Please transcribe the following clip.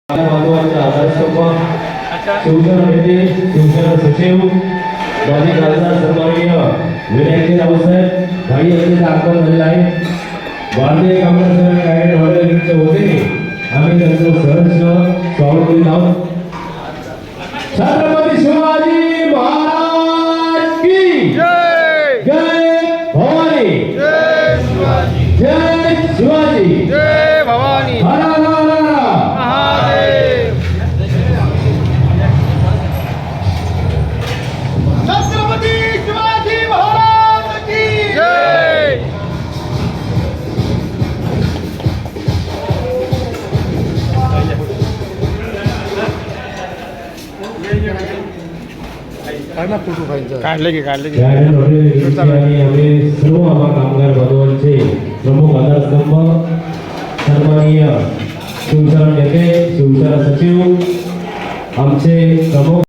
महत्वाचे आधारस्तंभ शिवसेना नेते शिवसेना सचिव माजी खासदार सन्माननीय विनायकजी रावसाहेब भाई यांचे आगमन झालेले आहे. भारतीय काँग्रेस गायड हॉटेलचे होते आम्ही त्यांचं सहर्ष स्वागत करीत आहोत. छत्रपती शिवाजी महाराज की जय. जय भवानी. जय शिवाजी. जय शिवाजी. जय भवानी. हर हर महादेव. छत्रपती शिवाजी महाराज की जय. काढले की आम्ही सर्व कामगार बांधवांचे प्रमुख आधारस्तंभ सन्माननीय शिवसेना नेते शिवसेना सचिव आमचे प्रमुख